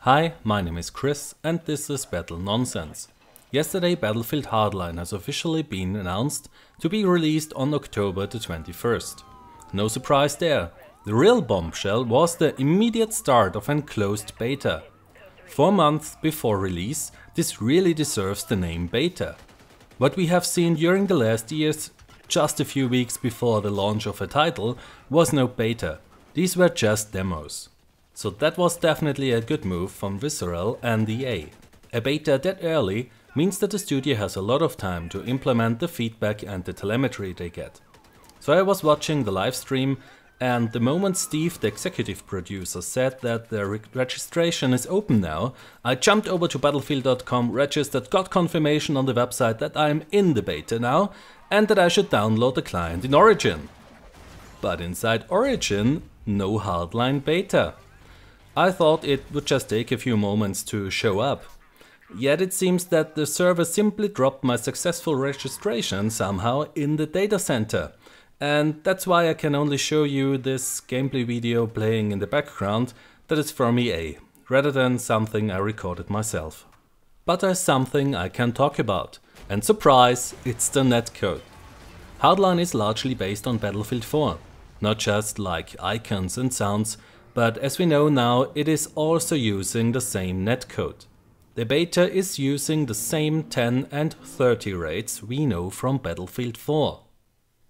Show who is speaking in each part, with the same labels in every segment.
Speaker 1: Hi, my name is Chris and this is Battle Nonsense. Yesterday Battlefield Hardline has officially been announced to be released on October the 21st. No surprise there, the real bombshell was the immediate start of an closed beta. 4 months before release, this really deserves the name beta. What we have seen during the last years, just a few weeks before the launch of a title, was no beta. These were just demos. So that was definitely a good move from Visceral and EA. A beta that early means that the studio has a lot of time to implement the feedback and the telemetry they get. So I was watching the live stream, and the moment Steve, the executive producer, said that the registration is open now, I jumped over to battlefield.com, registered, got confirmation on the website that I'm in the beta now and that I should download the client in Origin. But inside Origin, no Hardline beta. I thought it would just take a few moments to show up. Yet it seems that the server simply dropped my successful registration somehow in the data center. And that's why I can only show you this gameplay video playing in the background that is from EA, rather than something I recorded myself. But there's something I can talk about. And surprise, it's the netcode. Hardline is largely based on Battlefield 4. Not just like icons and sounds, but as we know now, it is also using the same netcode. The beta is using the same 10 and 30 rates we know from Battlefield 4.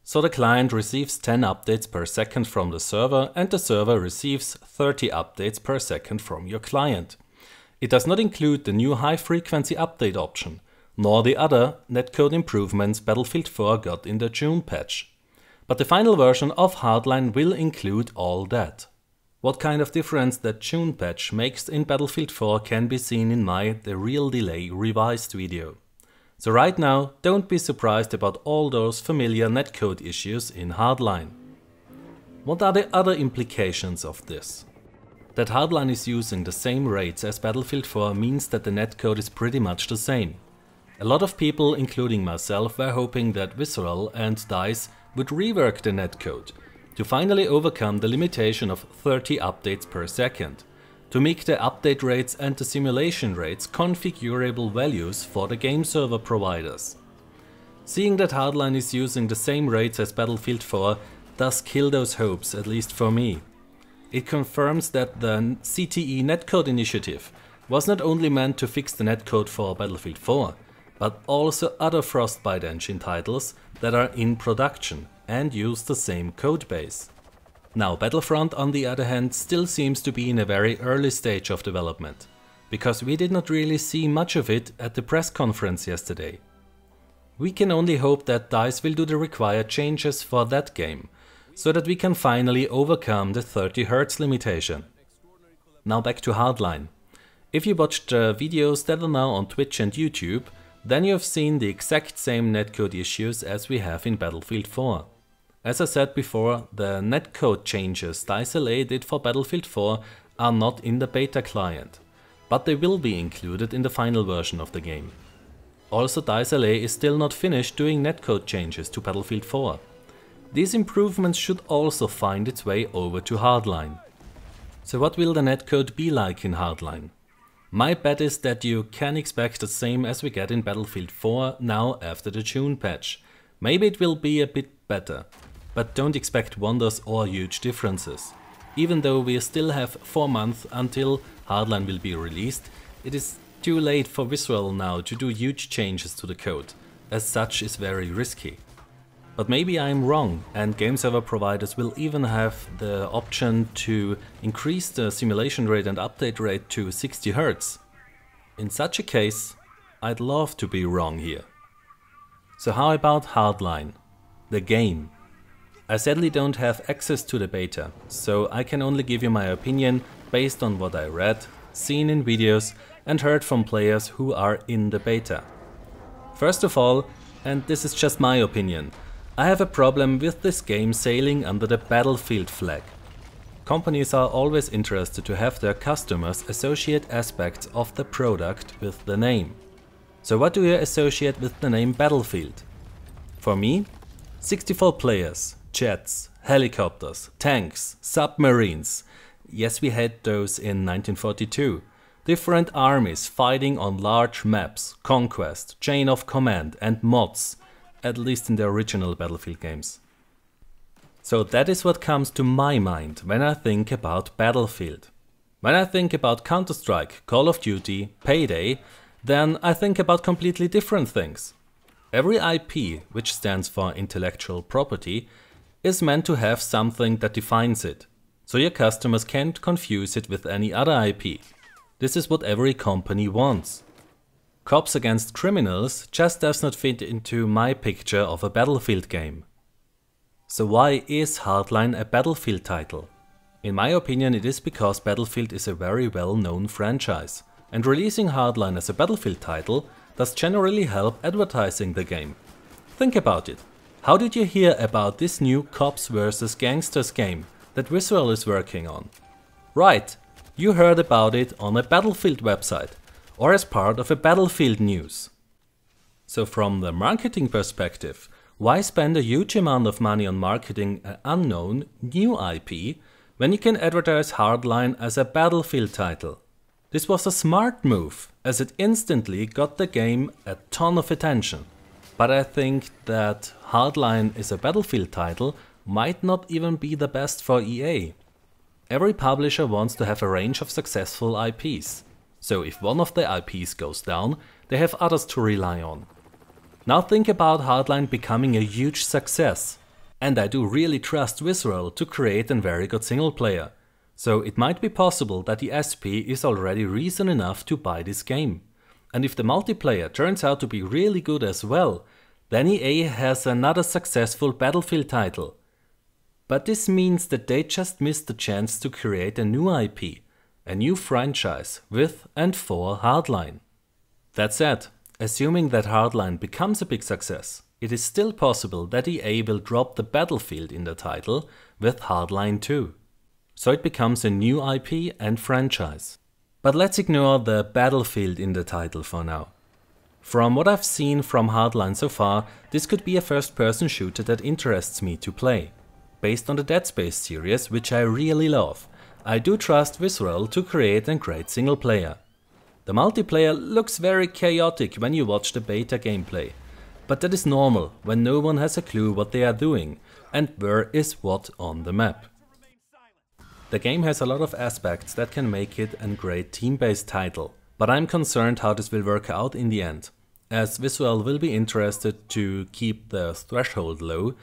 Speaker 1: So the client receives 10 updates per second from the server and the server receives 30 updates per second from your client. It does not include the new high-frequency update option, nor the other netcode improvements Battlefield 4 got in the June patch. But the final version of Hardline will include all that. What kind of difference that June patch makes in Battlefield 4 can be seen in my The Real Delay revised video. So right now, don't be surprised about all those familiar netcode issues in Hardline. What are the other implications of this? That Hardline is using the same rates as Battlefield 4 means that the netcode is pretty much the same. A lot of people, including myself, were hoping that Visceral and DICE would rework the netcode to finally overcome the limitation of 30 updates per second, to make the update rates and the simulation rates configurable values for the game server providers. Seeing that Hardline is using the same rates as Battlefield 4 does kill those hopes, at least for me. It confirms that the CTE netcode initiative was not only meant to fix the netcode for Battlefield 4, but also other Frostbite engine titles that are in production and use the same codebase. Now Battlefront, on the other hand, still seems to be in a very early stage of development, because we did not really see much of it at the press conference yesterday. We can only hope that DICE will do the required changes for that game, so that we can finally overcome the 30 Hz limitation. Now back to Hardline. If you watched the videos that are now on Twitch and YouTube, then you have seen the exact same netcode issues as we have in Battlefield 4. As I said before, the netcode changes DICE LA did for Battlefield 4 are not in the beta client, but they will be included in the final version of the game. Also, DICE LA is still not finished doing netcode changes to Battlefield 4. These improvements should also find its way over to Hardline. So what will the netcode be like in Hardline? My bet is that you can expect the same as we get in Battlefield 4 now after the June patch. Maybe it will be a bit better, but don't expect wonders or huge differences. Even though we still have 4 months until Hardline will be released, it is too late for Visceral now to do huge changes to the code, as such is very risky. But maybe I'm wrong and game server providers will even have the option to increase the simulation rate and update rate to 60 Hz. In such a case, I'd love to be wrong here. So how about Hardline, the game? I sadly don't have access to the beta, so I can only give you my opinion based on what I read, seen in videos and heard from players who are in the beta. First of all, and this is just my opinion, I have a problem with this game sailing under the Battlefield flag. Companies are always interested to have their customers associate aspects of the product with the name. So what do you associate with the name Battlefield? For me, 64 players, jets, helicopters, tanks, submarines. Yes, we had those in 1942. Different armies fighting on large maps, conquest, chain of command and mods, at least in the original Battlefield games. So that is what comes to my mind when I think about Battlefield. When I think about Counter-Strike, Call of Duty, Payday, then I think about completely different things. Every IP, which stands for intellectual property, is meant to have something that defines it, so your customers can't confuse it with any other IP. This is what every company wants. Cops Against Criminals just does not fit into my picture of a Battlefield game. So why is Hardline a Battlefield title? In my opinion, it is because Battlefield is a very well-known franchise, and releasing Hardline as a Battlefield title does generally help advertising the game. Think about it. How did you hear about this new Cops vs Gangsters game that Visual is working on? Right, you heard about it on a Battlefield website or as part of a Battlefield news. So from the marketing perspective, why spend a huge amount of money on marketing an unknown, new IP when you can advertise Hardline as a Battlefield title? This was a smart move, as it instantly got the game a ton of attention. But I think that Hardline is a Battlefield title might not even be the best for EA. Every publisher wants to have a range of successful IPs. So if one of the IPs goes down, they have others to rely on. Now think about Hardline becoming a huge success. And I do really trust Visual to create a very good single player. So it might be possible that the SP is already reason enough to buy this game. And if the multiplayer turns out to be really good as well, then EA has another successful Battlefield title. But this means that they just missed the chance to create a new IP, a new franchise with and for Hardline. That said, assuming that Hardline becomes a big success, it is still possible that EA will drop the Battlefield in the title with Hardline 2. So it becomes a new IP and franchise. But let's ignore the Battlefield in the title for now. From what I've seen from Hardline so far, this could be a first-person shooter that interests me to play. Based on the Dead Space series, which I really love, I do trust Visual to create a great single player. The multiplayer looks very chaotic when you watch the beta gameplay, but that is normal when no one has a clue what they are doing and where is what on the map. The game has a lot of aspects that can make it a great team-based title, but I'm concerned how this will work out in the end, as Visual will be interested to keep the threshold low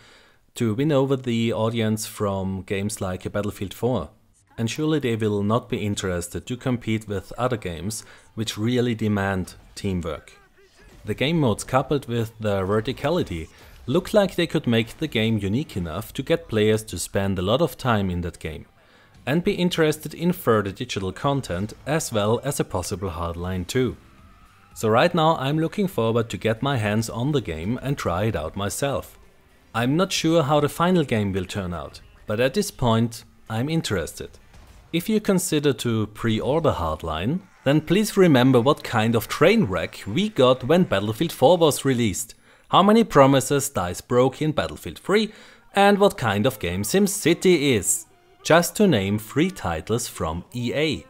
Speaker 1: to win over the audience from games like Battlefield 4. And surely they will not be interested to compete with other games which really demand teamwork. The game modes coupled with the verticality look like they could make the game unique enough to get players to spend a lot of time in that game and be interested in further digital content as well as a possible Hardline 2. So right now I'm looking forward to get my hands on the game and try it out myself. I'm not sure how the final game will turn out, but at this point I'm interested. If you consider to pre-order Hardline, then please remember what kind of train wreck we got when Battlefield 4 was released, how many promises DICE broke in Battlefield 3 and what kind of game SimCity is. Just to name 3 titles from EA.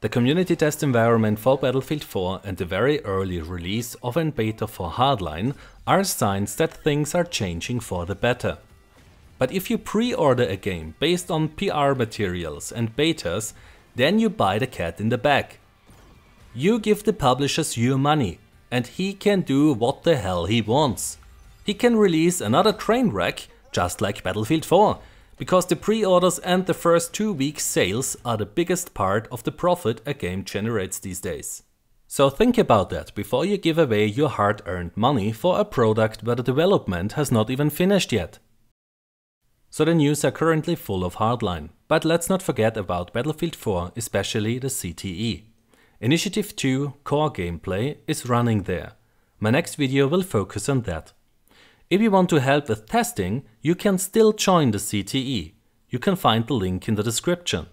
Speaker 1: The community test environment for Battlefield 4 and the very early release of a beta for Hardline are signs that things are changing for the better. But if you pre-order a game based on PR materials and betas, then you buy the cat in the bag. You give the publishers your money, and he can do what the hell he wants. He can release another train wreck, just like Battlefield 4, because the pre-orders and the first 2 weeks sales are the biggest part of the profit a game generates these days. So think about that before you give away your hard-earned money for a product where the development has not even finished yet. So the news are currently full of Hardline, but let's not forget about Battlefield 4, especially the CTE. Initiative 2 core gameplay is running there. My next video will focus on that. If you want to help with testing, you can still join the CTE. You can find the link in the description.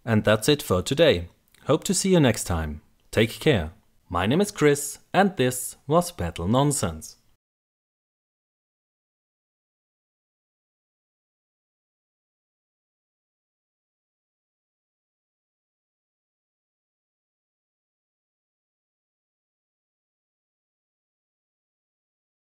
Speaker 1: And that's it for today. Hope to see you next time. Take care. My name is Chris and this was Battle Nonsense.